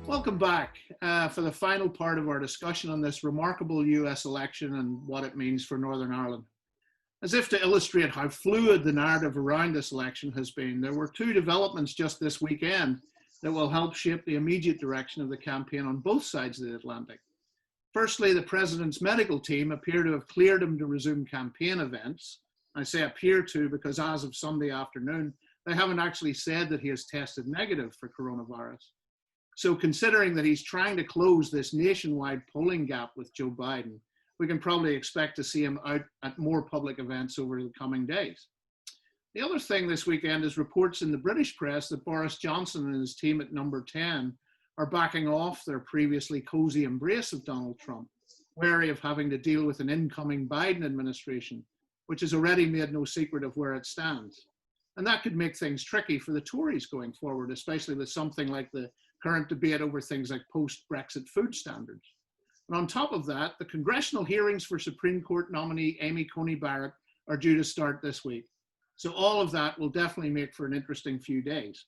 Welcome back for the final part of our discussion on this remarkable US election and what it means for Northern Ireland. As if to illustrate how fluid the narrative around this election has been, there were two developments just this weekend that will help shape the immediate direction of the campaign on both sides of the Atlantic. Firstly, the president's medical team appear to have cleared him to resume campaign events. I say appear to because as of Sunday afternoon, they haven't actually said that he has tested negative for coronavirus. So considering that he's trying to close this nationwide polling gap with Joe Biden, we can probably expect to see him out at more public events over the coming days. The other thing this weekend is reports in the British press that Boris Johnson and his team at Number 10 are backing off their previously cozy embrace of Donald Trump, wary of having to deal with an incoming Biden administration, which has already made no secret of where it stands. And that could make things tricky for the Tories going forward, especially with something like the current debate over things like post-Brexit food standards. And on top of that, the congressional hearings for Supreme Court nominee Amy Coney Barrett are due to start this week. So all of that will definitely make for an interesting few days.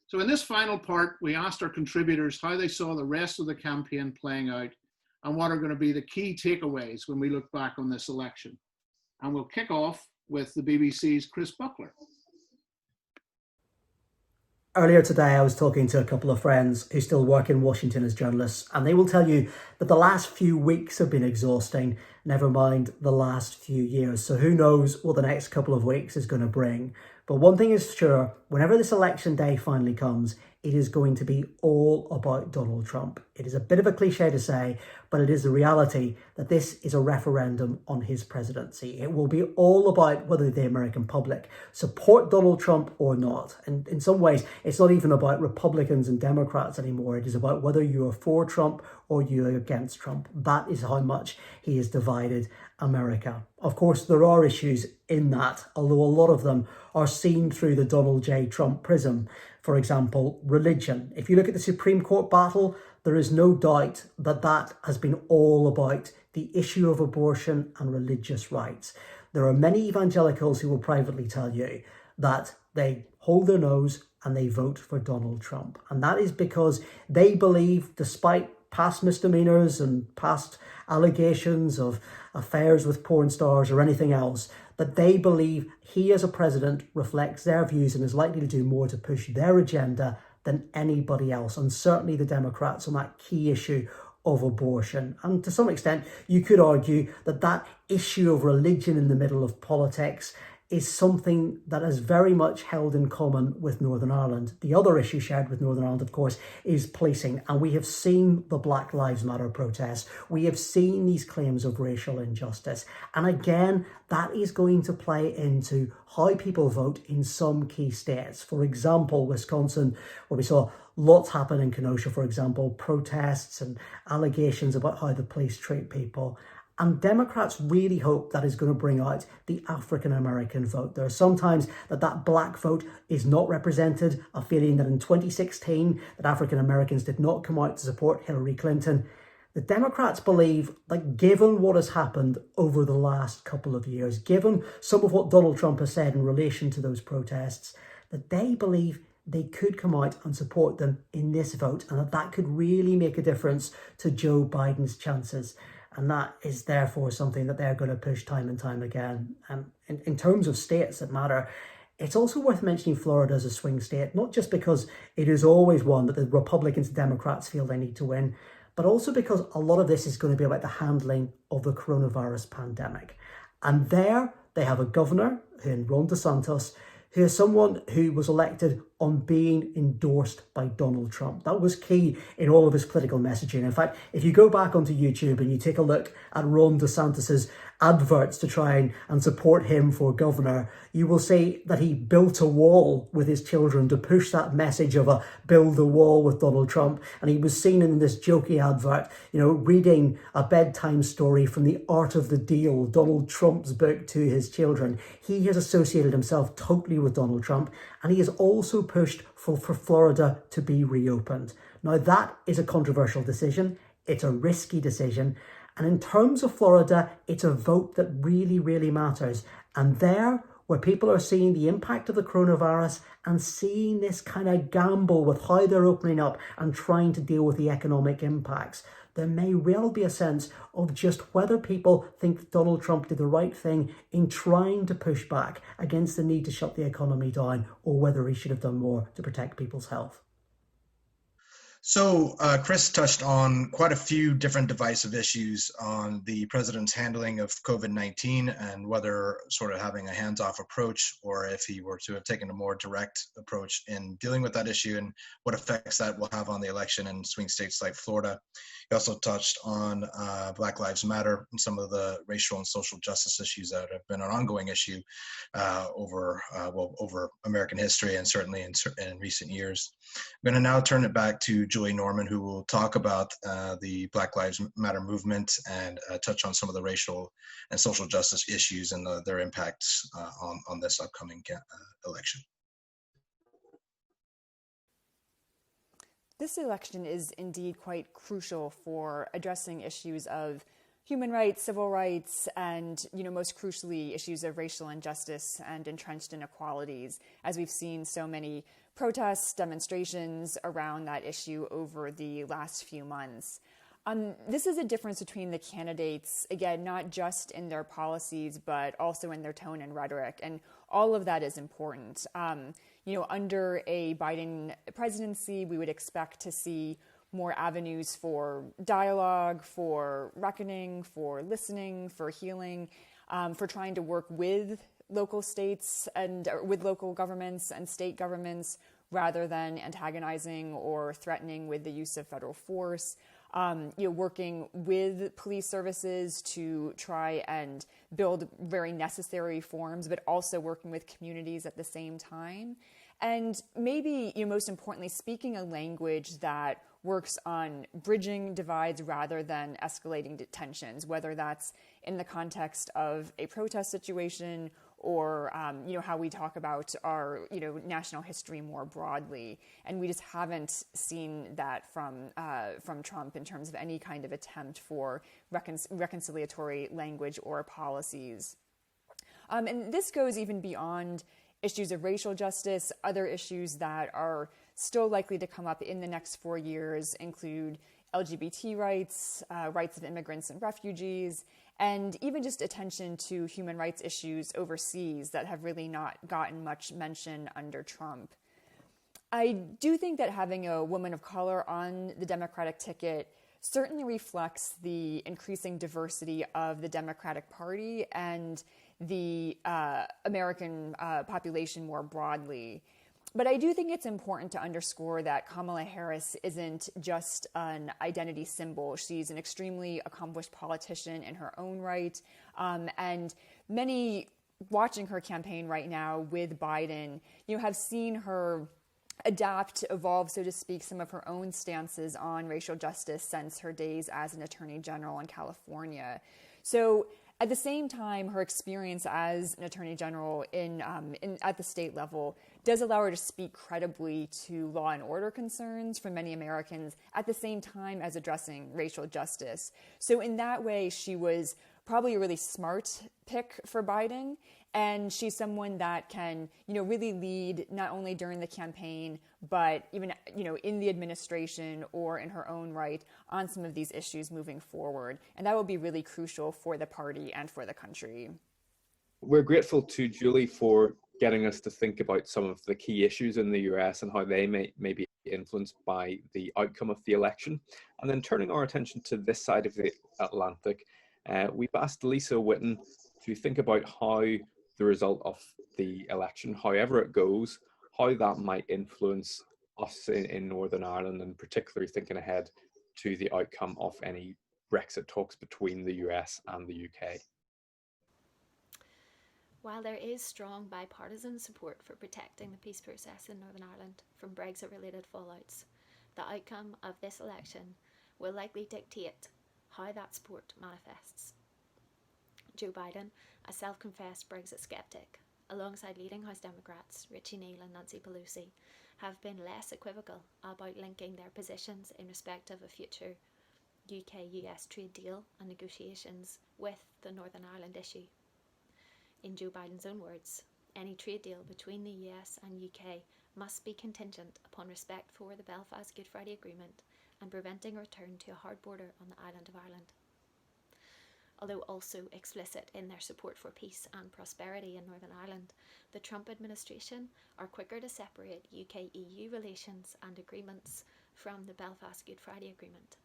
So in this final part, we asked our contributors how they saw the rest of the campaign playing out and what are going to be the key takeaways when we look back on this election. And we'll kick off with the BBC's Chris Buckley. Earlier today, I was talking to a couple of friends who still work in Washington as journalists, and they will tell you that the last few weeks have been exhausting, never mind the last few years. So who knows what the next couple of weeks is going to bring. But one thing is sure, whenever this election day finally comes, it is going to be all about Donald Trump. It is a bit of a cliche to say, but it is the reality that this is a referendum on his presidency. It will be all about whether the American public support Donald Trump or not. And in some ways, it's not even about Republicans and Democrats anymore. It is about whether you are for Trump or you are against Trump. That is how much he has divided America. Of course, there are issues in that, although a lot of them are seen through the Donald J. Trump prism. For example, religion. If you look at the Supreme Court battle, there is no doubt that that has been all about the issue of abortion and religious rights. There are many evangelicals who will privately tell you that they hold their nose and they vote for Donald Trump. And that is because they believe, despite past misdemeanors and past allegations of affairs with porn stars or anything else, that they believe he as a president reflects their views and is likely to do more to push their agenda than anybody else, and certainly the Democrats on that key issue of abortion. And to some extent, you could argue that that issue of religion in the middle of politics is something that is very much held in common with Northern Ireland. The other issue shared with Northern Ireland, of course, is policing. And we have seen the Black Lives Matter protests. We have seen these claims of racial injustice. And again, that is going to play into how people vote in some key states. For example, Wisconsin, where we saw lots happen in Kenosha, for example, protests and allegations about how the police treat people. And Democrats really hope that is going to bring out the African-American vote. There are sometimes that black vote is not represented, a feeling that in 2016, that African-Americans did not come out to support Hillary Clinton. The Democrats believe that given what has happened over the last couple of years, given some of what Donald Trump has said in relation to those protests, that they believe they could come out and support them in this vote, and that could really make a difference to Joe Biden's chances. And that is therefore something that they're going to push time and time again. In terms of states that matter, it's also worth mentioning Florida as a swing state, not just because it is always one that the Republicans and Democrats feel they need to win, but also because a lot of this is going to be about the handling of the coronavirus pandemic. And there they have a governor, Ron DeSantis, who is someone who was elected on being endorsed by Donald Trump. That was key in all of his political messaging. In fact, if you go back onto YouTube and you take a look at Ron DeSantis's adverts to try and support him for governor, you will see that he built a wall with his children to push that message of a build a wall with Donald Trump. And he was seen in this jokey advert, reading a bedtime story from The Art of the Deal, Donald Trump's book, to his children. He has associated himself totally with Donald Trump, and he has also pushed for Florida to be reopened. Now, that is a controversial decision. It's a risky decision. And in terms of Florida, it's a vote that really, really matters. And there where people are seeing the impact of the coronavirus and seeing this kind of gamble with how they're opening up and trying to deal with the economic impacts, there may well be a sense of just whether people think that Donald Trump did the right thing in trying to push back against the need to shut the economy down, or whether he should have done more to protect people's health. So Chris touched on quite a few different divisive issues on the president's handling of COVID-19 and whether sort of having a hands-off approach or if he were to have taken a more direct approach in dealing with that issue and what effects that will have on the election in swing states like Florida. He also touched on Black Lives Matter and some of the racial and social justice issues that have been an ongoing issue over American history and certainly in recent years. I'm going to now turn it back to Julie Norman, who will talk about the Black Lives Matter movement and touch on some of the racial and social justice issues and their impacts on this upcoming election. This election is indeed quite crucial for addressing issues of human rights, civil rights, and, most crucially, issues of racial injustice and entrenched inequalities, as we've seen so many protests, demonstrations around that issue over the last few months. This is a difference between the candidates, again, not just in their policies, but also in their tone and rhetoric. And all of that is important. Under a Biden presidency, we would expect to see more avenues for dialogue, for reckoning, for listening, for healing, for trying to work with local states and with local governments and state governments rather than antagonizing or threatening with the use of federal force. Working with police services to try and build very necessary reforms, but also working with communities at the same time. And maybe, most importantly, speaking a language that works on bridging divides rather than escalating tensions, whether that's in the context of a protest situation or, how we talk about our, national history more broadly. And we just haven't seen that from Trump in terms of any kind of attempt for reconciliatory language or policies. And this goes even beyond issues of racial justice. Other issues that are still likely to come up in the next 4 years include LGBT rights, rights of immigrants and refugees, and even just attention to human rights issues overseas that have really not gotten much mention under Trump. I do think that having a woman of color on the Democratic ticket certainly reflects the increasing diversity of the Democratic Party and the American population more broadly. But I do think it's important to underscore that Kamala Harris isn't just an identity symbol. She's an extremely accomplished politician in her own right. And many watching her campaign right now with Biden, have seen her adapt, evolve, so to speak, some of her own stances on racial justice since her days as an attorney general in California. So at the same time, her experience as an attorney general at the state level does allow her to speak credibly to law and order concerns for many Americans at the same time as addressing racial justice. So in that way, she was probably a really smart pick for Biden. And she's someone that can, really lead not only during the campaign, but even, in the administration or in her own right on some of these issues moving forward. And that will be really crucial for the party and for the country. We're grateful to Julie for getting us to think about some of the key issues in the US and how they may be influenced by the outcome of the election. And then turning our attention to this side of the Atlantic, we've asked Lisa Whitten to think about how the result of the election, however it goes, how that might influence us in Northern Ireland, and particularly thinking ahead to the outcome of any Brexit talks between the US and the UK. While there is strong bipartisan support for protecting the peace process in Northern Ireland from Brexit-related fallouts, the outcome of this election will likely dictate how that support manifests. Joe Biden, a self-confessed Brexit skeptic, alongside leading House Democrats Richie Neal and Nancy Pelosi, have been less equivocal about linking their positions in respect of a future UK-US trade deal and negotiations with the Northern Ireland issue. In Joe Biden's own words, Any trade deal between the US and UK must be contingent upon respect for the Belfast Good Friday Agreement and preventing a return to a hard border on the island of Ireland. Although also explicit in their support for peace and prosperity in Northern Ireland, the Trump administration are quicker to separate UK-EU relations and agreements from the Belfast Good Friday Agreement,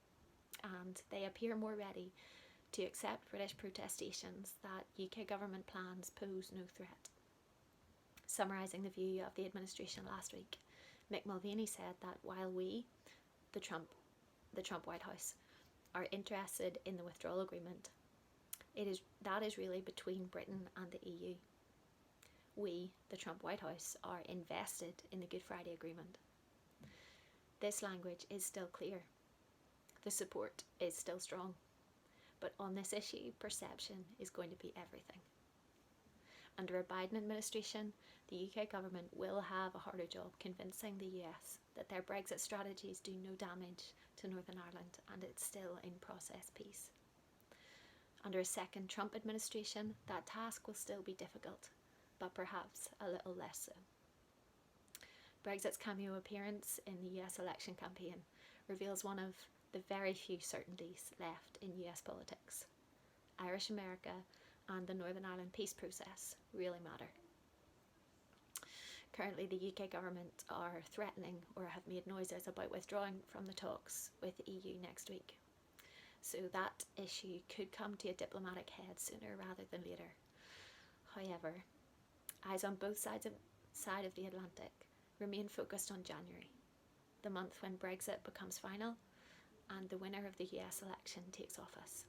and they appear more ready to accept British protestations that UK government plans pose no threat. Summarising the view of the administration last week, Mick Mulvaney said that while we, the Trump White House, are interested in the withdrawal agreement, that is really between Britain and the EU. We, the Trump White House, are invested in the Good Friday Agreement. This language is still clear. The support is still strong. But on this issue, perception is going to be everything. Under a Biden administration, the UK government will have a harder job convincing the US that their Brexit strategies do no damage to Northern Ireland and it's still in process peace. Under a second Trump administration, that task will still be difficult, but perhaps a little less so. Brexit's cameo appearance in the US election campaign reveals one of the very few certainties left in US politics. Irish America and the Northern Ireland peace process really matter. Currently, the UK government are threatening or have made noises about withdrawing from the talks with the EU next week. So that issue could come to a diplomatic head sooner rather than later. However, eyes on both sides of the Atlantic remain focused on January, the month when Brexit becomes final and the winner of the US election takes office.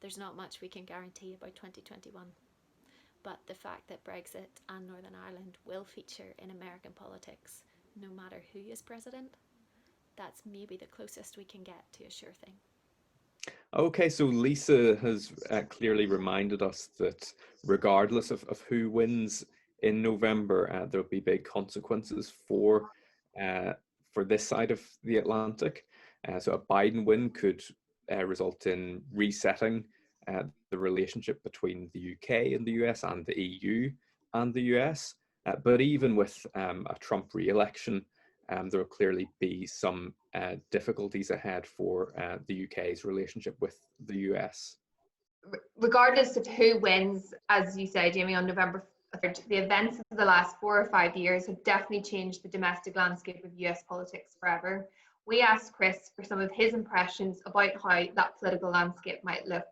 There's not much we can guarantee about 2021, but the fact that Brexit and Northern Ireland will feature in American politics, no matter who is president, that's maybe the closest we can get to a sure thing. Okay, so Lisa has clearly reminded us that regardless of who wins in November, there'll be big consequences for this side of the Atlantic. So a Biden win could result in resetting the relationship between the UK and the US and the EU and the US. But even with a Trump re-election, there will clearly be some difficulties ahead for the UK's relationship with the US. Regardless of who wins, as you say, Jamie, on November 3rd, the events of the last 4 or 5 years have definitely changed the domestic landscape of US politics forever. We asked Chris for some of his impressions about how that political landscape might look.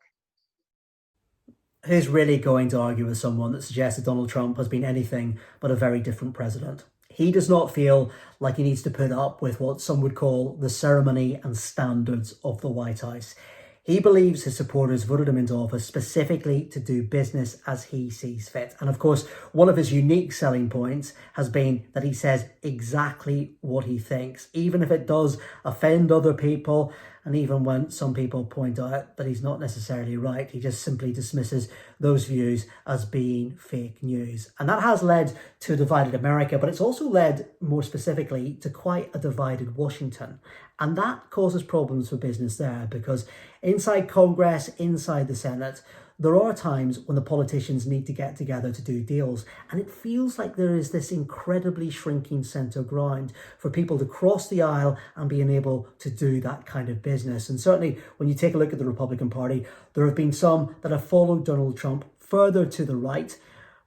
Who's really going to argue with someone that suggests that Donald Trump has been anything but a very different president? He does not feel like he needs to put up with what some would call the ceremony and standards of the White House. He believes his supporters voted him into office specifically to do business as he sees fit. And of course, one of his unique selling points has been that he says exactly what he thinks, even if it does offend other people. And even when some people point out that he's not necessarily right, he just simply dismisses those views as being fake news. And that has led to a divided America, but it's also led more specifically to quite a divided Washington. And that causes problems for business there because inside Congress, inside the Senate, there are times when the politicians need to get together to do deals. And it feels like there is this incredibly shrinking centre ground for people to cross the aisle and being able to do that kind of business. And certainly when you take a look at the Republican Party, there have been some that have followed Donald Trump further to the right.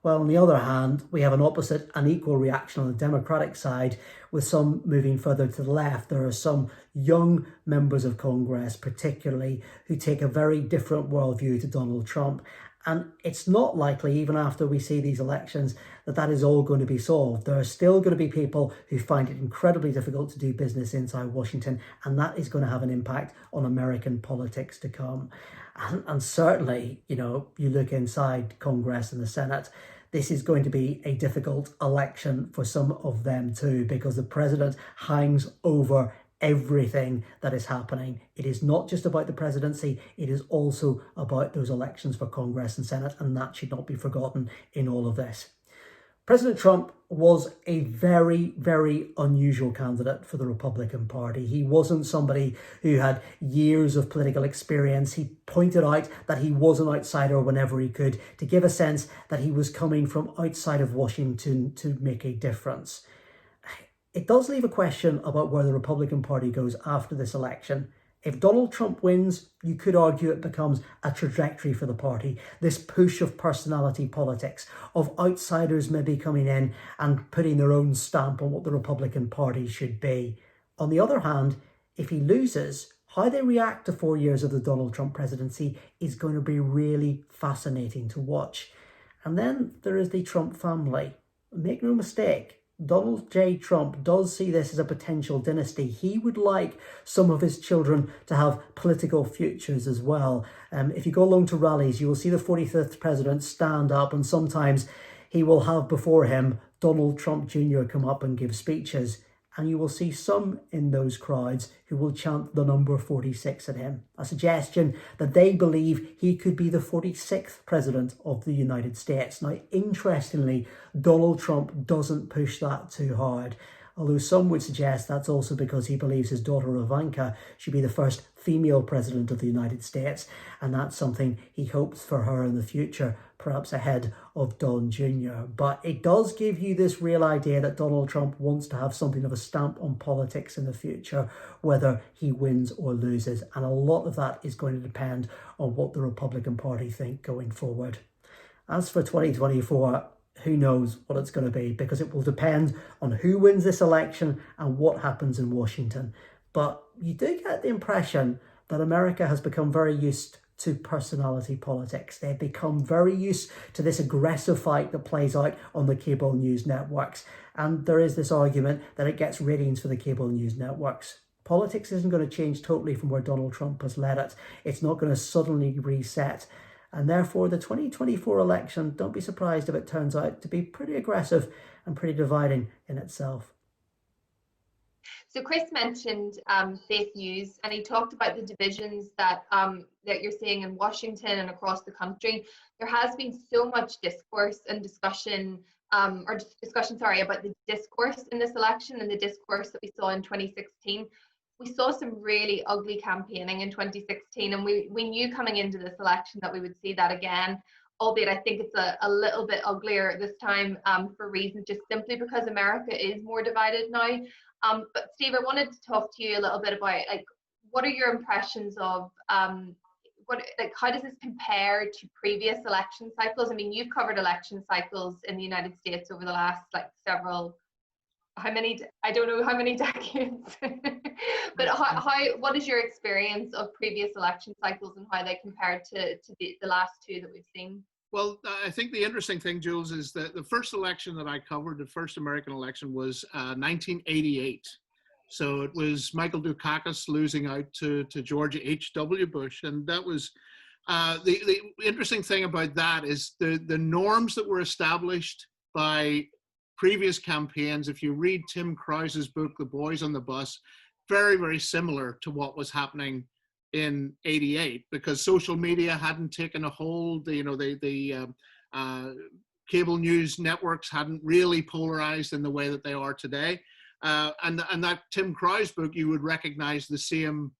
While on the other hand, we have an opposite and equal reaction on the Democratic side, with some moving further to the left. There are some young members of Congress, particularly, who take a very different worldview to Donald Trump. And it's not likely, even after we see these elections, that is all going to be solved. There are still going to be people who find it incredibly difficult to do business inside Washington, and that is going to have an impact on American politics to come. And certainly, you look inside Congress and the Senate, this is going to be a difficult election for some of them too, because the president hangs over everything that is happening. It is not just about the presidency, it is also about those elections for Congress and Senate, and that should not be forgotten in all of this. President Trump was a very, very unusual candidate for the Republican Party. He wasn't somebody who had years of political experience. He pointed out that he was an outsider whenever he could, to give a sense that he was coming from outside of Washington to make a difference. It does leave a question about where the Republican Party goes after this election. If Donald Trump wins, you could argue it becomes a trajectory for the party, this push of personality politics, of outsiders maybe coming in and putting their own stamp on what the Republican Party should be. On the other hand, if he loses, how they react to 4 years of the Donald Trump presidency is going to be really fascinating to watch. And then there is the Trump family. Make no mistake, Donald J. Trump does see this as a potential dynasty. He would like some of his children to have political futures as well. If you go along to rallies, you will see the 45th president stand up, and sometimes he will have before him Donald Trump Jr. come up and give speeches. And you will see some in those crowds who will chant the number 46 at him, a suggestion that they believe he could be the 46th president of the United States. Now, interestingly, Donald Trump doesn't push that too hard, although some would suggest that's also because he believes his daughter Ivanka should be the first female president of the United States, and that's something he hopes for her in the future, perhaps ahead of Don Jr. But it does give you this real idea that Donald Trump wants to have something of a stamp on politics in the future, whether he wins or loses, and a lot of that is going to depend on what the Republican Party think going forward. As for 2024, who knows what it's going to be, because it will depend on who wins this election and what happens in Washington. But you do get the impression that America has become very used to personality politics. They've become very used to this aggressive fight that plays out on the cable news networks. And there is this argument that it gets ratings for the cable news networks. Politics isn't going to change totally from where Donald Trump has led it. It's not going to suddenly reset. And therefore, the 2024 election, don't be surprised if it turns out to be pretty aggressive and pretty dividing in itself. So Chris mentioned fake news, and he talked about the divisions that that you're seeing in Washington and across the country. There has been so much discourse and discussion, about the discourse in this election and the discourse that we saw in 2016. We saw some really ugly campaigning in 2016, and we knew coming into this election that we would see that again, albeit I think it's a little bit uglier this time for reasons just simply because America is more divided now. But Steve, I wanted to talk to you a little bit about, like, what are your impressions of how does this compare to previous election cycles? I mean, you've covered election cycles in the United States over the last I don't know how many decades, but what is your experience of previous election cycles and how they compare to the last two that we've seen? Well, I think the interesting thing, Jules, is that the first election that I covered, the first American election, was 1988. So it was Michael Dukakis losing out to George H.W. Bush. And that was the interesting thing about that is the norms that were established by previous campaigns. If you read Tim Krause's book, The Boys on the Bus, very, very similar to what was happening in 88, because social media hadn't taken a hold. The cable news networks hadn't really polarized in the way that they are today. And that Tim Krause book, you would recognize the same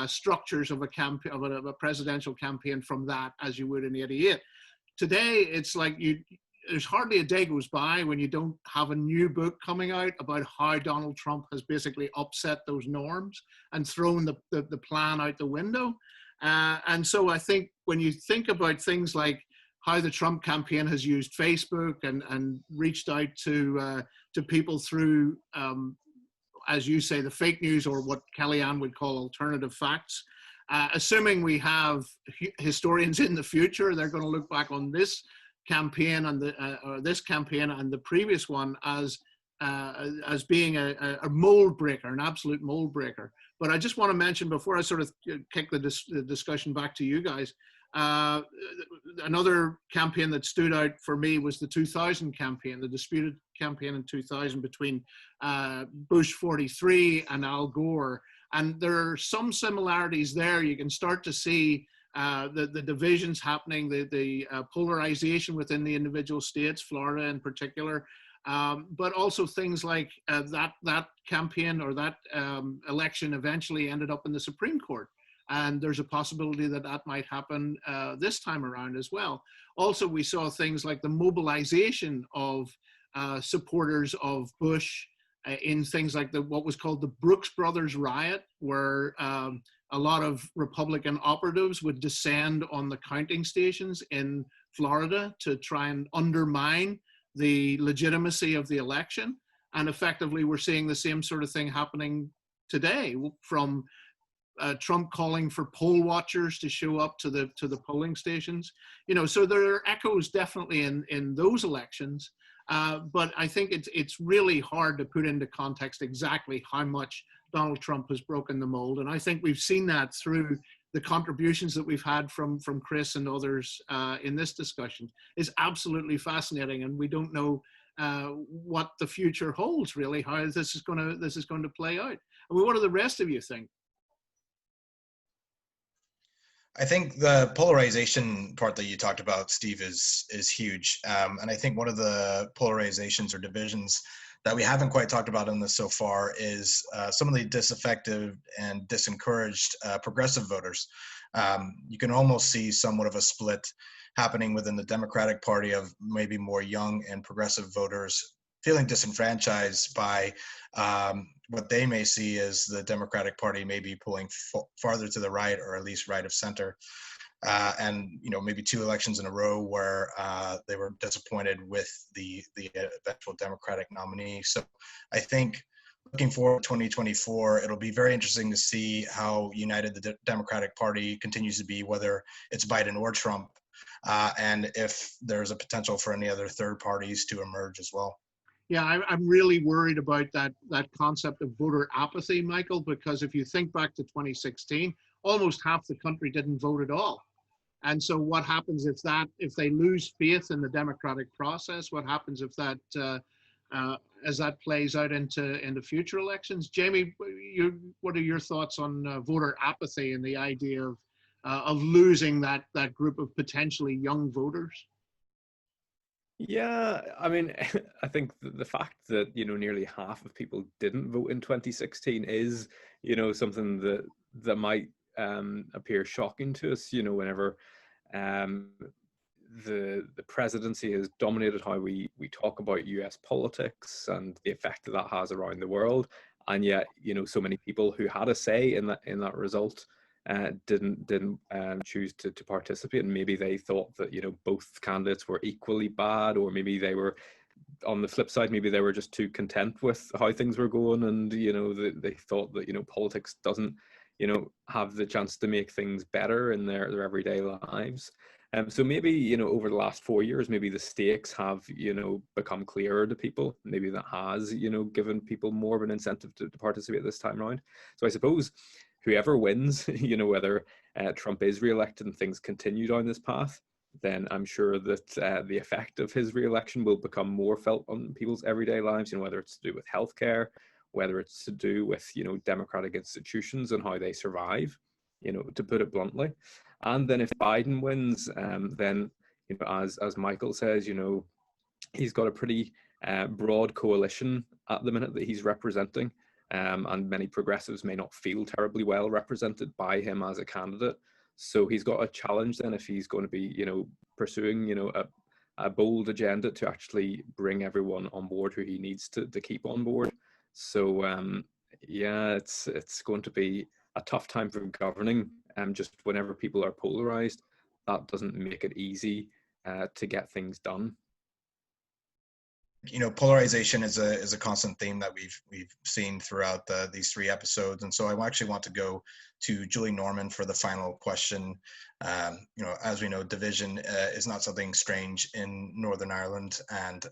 structures of a presidential campaign from that as you would in 88. Today, it's like there's hardly a day goes by when you don't have a new book coming out about how Donald Trump has basically upset those norms and thrown the plan out the window. And so I think when you think about things like how the Trump campaign has used Facebook and reached out to people through, as you say, the fake news, or what Kellyanne would call alternative facts, assuming we have historians in the future, they're going to look back on this campaign and this campaign and the previous one as being a mold breaker, an absolute mold breaker. But I just want to mention, before I sort of kick the discussion back to you guys, another campaign that stood out for me was the 2000 campaign, the disputed campaign in 2000 between Bush 43 and Al Gore. And there are some similarities there. You can start to see the divisions happening, the polarization within the individual states, Florida in particular, but also things like that campaign or that election eventually ended up in the Supreme Court. And there's a possibility that that might happen this time around as well. Also, we saw things like the mobilization of supporters of Bush in things like what was called the Brooks Brothers riot, where a lot of Republican operatives would descend on the counting stations in Florida to try and undermine the legitimacy of the election. And effectively, we're seeing the same sort of thing happening today, from Trump calling for poll watchers to show up to the polling stations. So there are echoes definitely in those elections. But I think it's really hard to put into context exactly how much Donald Trump has broken the mold. And I think we've seen that through the contributions that we've had from Chris and others in this discussion. Is absolutely fascinating, and we don't know what the future holds, really, how this is going to play out. I mean, what do the rest of you think? I think the polarization part that you talked about, Steve, is huge. And I think one of the polarizations or divisions that we haven't quite talked about in this so far is some of the disaffected and disencouraged progressive voters. You can almost see somewhat of a split happening within the Democratic Party of maybe more young and progressive voters feeling disenfranchised by what they may see as the Democratic Party maybe pulling farther to the right, or at least right of center. And maybe 2 elections in a row where they were disappointed with the eventual Democratic nominee. So I think looking forward to 2024, it'll be very interesting to see how united the Democratic Party continues to be, whether it's Biden or Trump, and if there's a potential for any other third parties to emerge as well. Yeah, I'm really worried about that concept of voter apathy, Michael, because if you think back to 2016, almost half the country didn't vote at all. And so what happens if they lose faith in the democratic process? What happens if that as that plays out into future elections? Jamie, what are your thoughts on voter apathy and the idea of losing that group of potentially young voters? Yeah, I mean, I think the fact that, nearly half of people didn't vote in 2016 is, something that might appear shocking to us, whenever the presidency has dominated how we talk about US politics and the effect that has around the world. And yet, so many people who had a say in that result didn't choose to participate, and maybe they thought that both candidates were equally bad, or maybe they were, on the flip side, maybe they were just too content with how things were going, and they thought that politics doesn't have the chance to make things better in their everyday lives. So maybe over the last 4 years, maybe the stakes have become clearer to people. Maybe that has given people more of an incentive to participate this time around. So I suppose whoever wins, whether Trump is re-elected and things continue down this path, then I'm sure that the effect of his re-election will become more felt on people's everyday lives, whether it's to do with healthcare, whether it's to do with, democratic institutions and how they survive, to put it bluntly. And then if Biden wins, then, as Michael says, he's got a pretty broad coalition at the minute that he's representing. And many progressives may not feel terribly well represented by him as a candidate. So he's got a challenge then if he's going to be, pursuing, a bold agenda to actually bring everyone on board who he needs to keep on board. So yeah, it's going to be a tough time for governing. Just whenever people are polarized, that doesn't make it easy to get things done. Polarization is a constant theme that we've seen throughout these 3 episodes, and so I actually want to go to Julie Norman for the final question. As we know, division is not something strange in Northern Ireland, and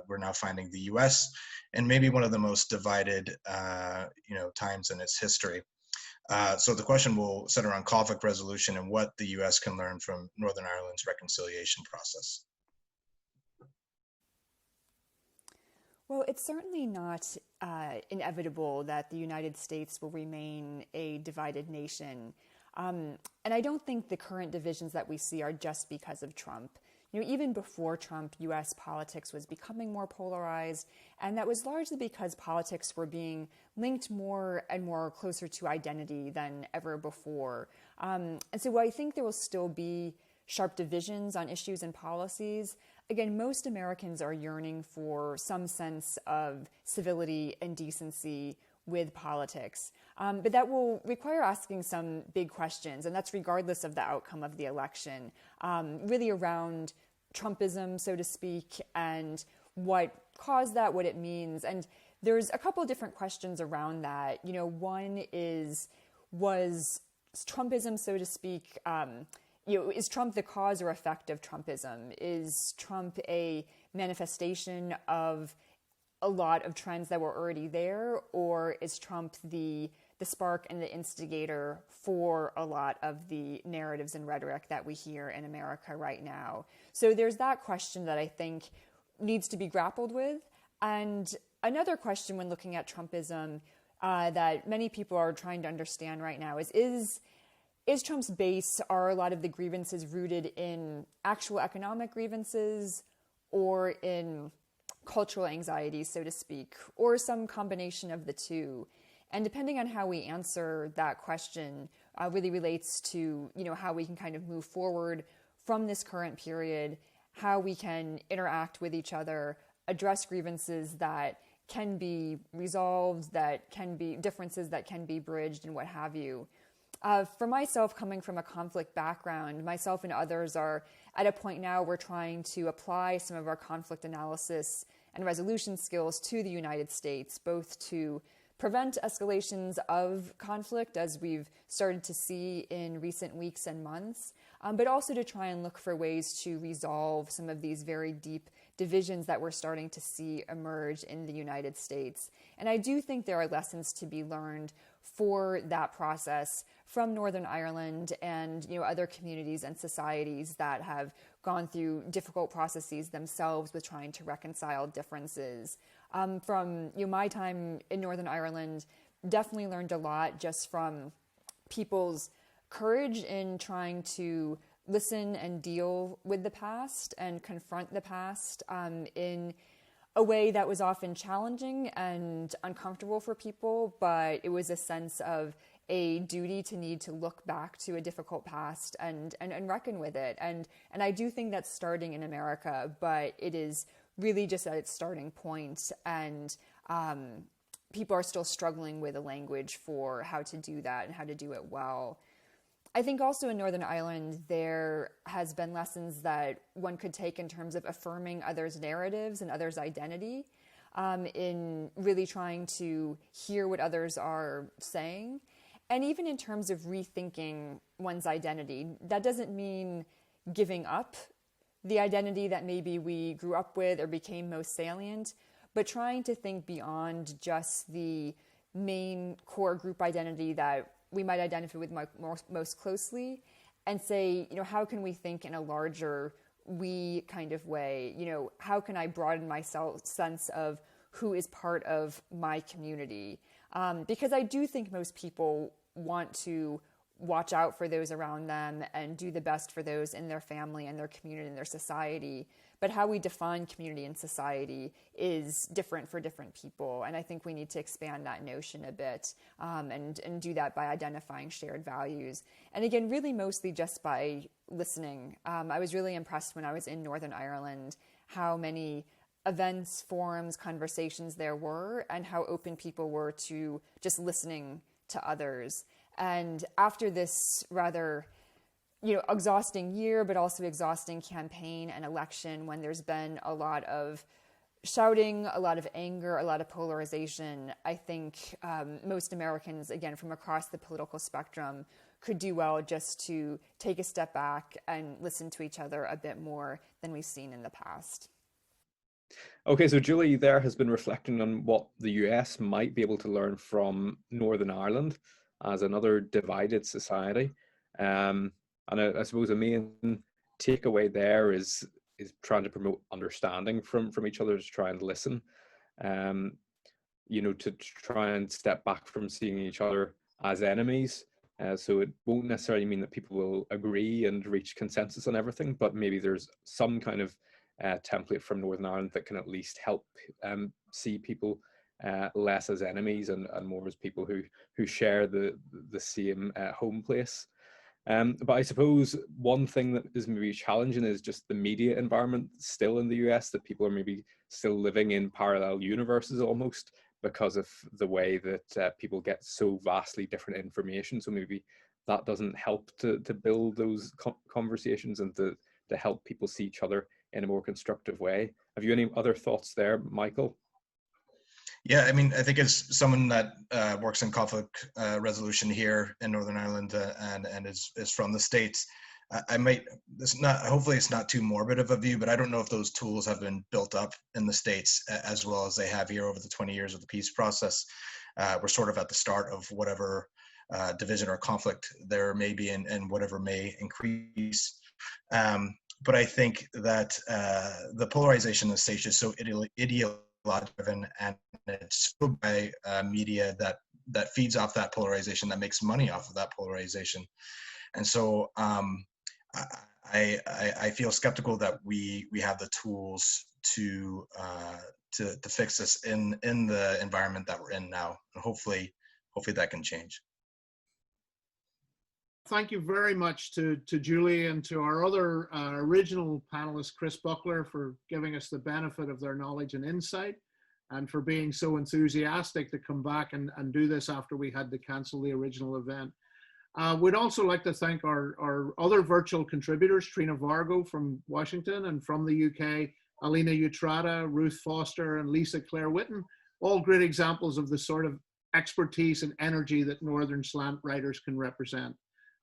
we're now finding the U.S. in maybe one of the most divided times in its history. So the question will center on conflict resolution and what the U.S. can learn from Northern Ireland's reconciliation process. Well, it's certainly not inevitable that the United States will remain a divided nation. And I don't think the current divisions that we see are just because of Trump. Even before Trump, US politics was becoming more polarized, and that was largely because politics were being linked more and more closer to identity than ever before. And so I think there will still be sharp divisions on issues and policies. Again, most Americans are yearning for some sense of civility and decency with politics. But that will require asking some big questions, and that's regardless of the outcome of the election, really around Trumpism, so to speak, and what caused that, what it means. And there's a couple of different questions around that. One is, was Trumpism, so to speak, is Trump the cause or effect of Trumpism? Is Trump a manifestation of a lot of trends that were already there, or is Trump the spark and the instigator for a lot of the narratives and rhetoric that we hear in America right now? So there's that question that I think needs to be grappled with. And another question when looking at Trumpism that many people are trying to understand right now is Trump's base, are a lot of the grievances rooted in actual economic grievances or in cultural anxieties, so to speak, or some combination of the two? And depending on how we answer that question really relates to, how we can kind of move forward from this current period, how we can interact with each other, address grievances that can be resolved, that can be differences that can be bridged, and what have you. For myself, coming from a conflict background, myself and others are at a point now we're trying to apply some of our conflict analysis and resolution skills to the United States, both to prevent escalations of conflict, as we've started to see in recent weeks and months, but also to try and look for ways to resolve some of these very deep divisions that we're starting to see emerge in the United States. And I do think there are lessons to be learned for that process from Northern Ireland and other communities and societies that have gone through difficult processes themselves with trying to reconcile differences. From my time in Northern Ireland, definitely learned a lot just from people's courage in trying to listen and deal with the past and confront the past in a way that was often challenging and uncomfortable for people, but it was a sense of a duty to need to look back to a difficult past and reckon with it. And I do think that's starting in America, but it is really just at its starting point, and people are still struggling with a language for how to do that and how to do it well. I think also in Northern Ireland, there has been lessons that one could take in terms of affirming others' narratives and others' identity, in really trying to hear what others are saying. And even in terms of rethinking one's identity, that doesn't mean giving up the identity that maybe we grew up with or became most salient, but trying to think beyond just the main core group identity that we might identify with most closely, and say, how can we think in a larger we kind of way? How can I broaden my sense of who is part of my community? Because I do think most people want to watch out for those around them and do the best for those in their family and their community and their society. But how we define community and society is different for different people. And I think we need to expand that notion a bit, and do that by identifying shared values. And again, really mostly just by listening. I was really impressed when I was in Northern Ireland, how many events, forums, conversations there were, and how open people were to just listening to others. And after this rather exhausting year, but also exhausting campaign and election, when there's been a lot of shouting, a lot of anger, a lot of polarization, I think most Americans, again, from across the political spectrum, could do well just to take a step back and listen to each other a bit more than we've seen in the past. Okay, so Julie there has been reflecting on what the US might be able to learn from Northern Ireland as another divided society. And I suppose the main takeaway there is trying to promote understanding from each other, to try and listen, to try and step back from seeing each other as enemies, So it won't necessarily mean that people will agree and reach consensus on everything, but maybe there's some kind of template from Northern Ireland that can at least help see people less as enemies and more as people who share the same home place. But I suppose one thing that is maybe challenging is just the media environment still in the US, that people are maybe still living in parallel universes almost, because of the way that people get so vastly different information. So maybe that doesn't help to build those conversations and to help people see each other in a more constructive way. Have you any other thoughts there, Michael? Yeah, I mean, I think as someone that works in conflict resolution here in Northern Ireland and is from the States, I might, hopefully it's not too morbid of a view, but I don't know if those tools have been built up in the States as well as they have here over the 20 years of the peace process. We're sort of at the start of whatever division or conflict there may be and whatever may increase. But I think that the polarization in the States is so ideology-driven, and it's by media that feeds off that polarization, that makes money off of that polarization. And so I feel skeptical that we have the tools to fix this in the environment that we're in now, and hopefully that can change. Thank you very much to Julie and to our other original panelist, Chris Buckler, for giving us the benefit of their knowledge and insight, and for being so enthusiastic to come back and do this after we had to cancel the original event. We'd also like to thank our other virtual contributors, Trina Vargo from Washington, and from the UK, Alina Utrata, Ruth Foster, and Lisa Claire Whitten, all great examples of the sort of expertise and energy that Northern Slant writers can represent.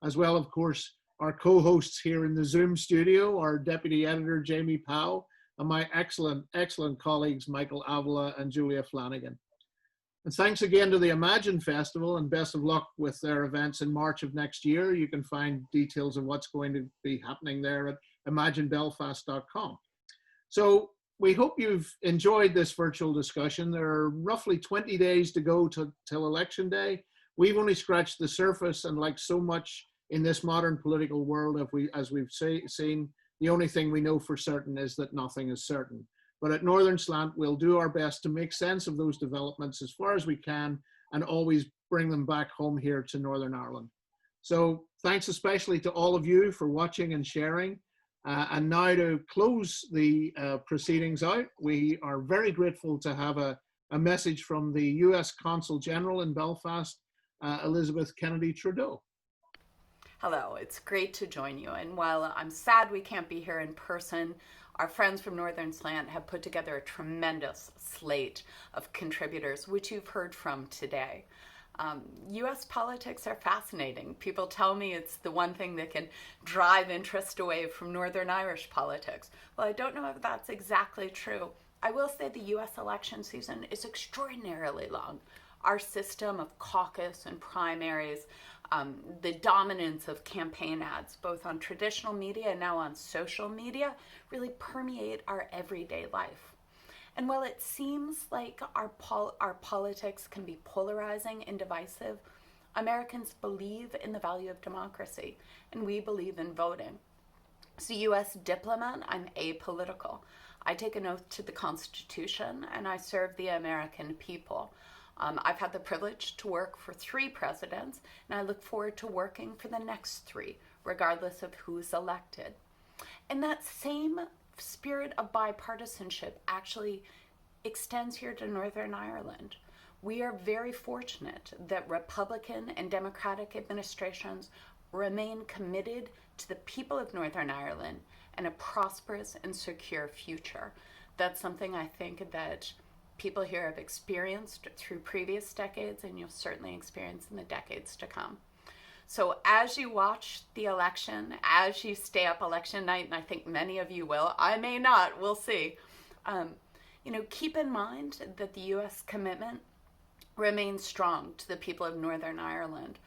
As well, of course, our co-hosts here in the Zoom studio, our deputy editor, Jamie Powell, and my excellent colleagues, Michael Avila and Julia Flanagan. And thanks again to the Imagine Festival, and best of luck with their events in March of next year. You can find details of what's going to be happening there at imaginebelfast.com. So we hope you've enjoyed this virtual discussion. There are roughly 20 days to go till Election Day. We've only scratched the surface, and like so much in this modern political world, as we've seen, the only thing we know for certain is that nothing is certain. But at Northern Slant, we'll do our best to make sense of those developments as far as we can, and always bring them back home here to Northern Ireland. So thanks especially to all of you for watching and sharing. And now to close the proceedings out, we are very grateful to have a message from the US Consul General in Belfast, Elizabeth Kennedy Trudeau. Hello, it's great to join you. And while I'm sad we can't be here in person, our friends from Northern Slant have put together a tremendous slate of contributors, which you've heard from today. US politics are fascinating. People tell me it's the one thing that can drive interest away from Northern Irish politics. Well, I don't know if that's exactly true. I will say the US election season is extraordinarily long. Our system of caucus and primaries, the dominance of campaign ads, both on traditional media and now on social media, really permeate our everyday life. And while it seems like our politics can be polarizing and divisive, Americans believe in the value of democracy, and we believe in voting. As a US diplomat, I'm apolitical. I take an oath to the Constitution, and I serve the American people. I've had the privilege to work for 3 presidents, and I look forward to working for the next 3, regardless of who's elected. And that same spirit of bipartisanship actually extends here to Northern Ireland. We are very fortunate that Republican and Democratic administrations remain committed to the people of Northern Ireland and a prosperous and secure future. That's something I think that people here have experienced through previous decades, and you'll certainly experience in the decades to come. So as you watch the election, as you stay up election night, and I think many of you will, I may not, we'll see, keep in mind that the U.S. commitment remains strong to the people of Northern Ireland.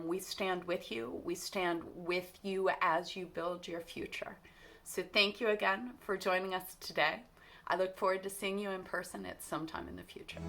We stand with you. We stand with you as you build your future. So thank you again for joining us today. I look forward to seeing you in person at some time in the future.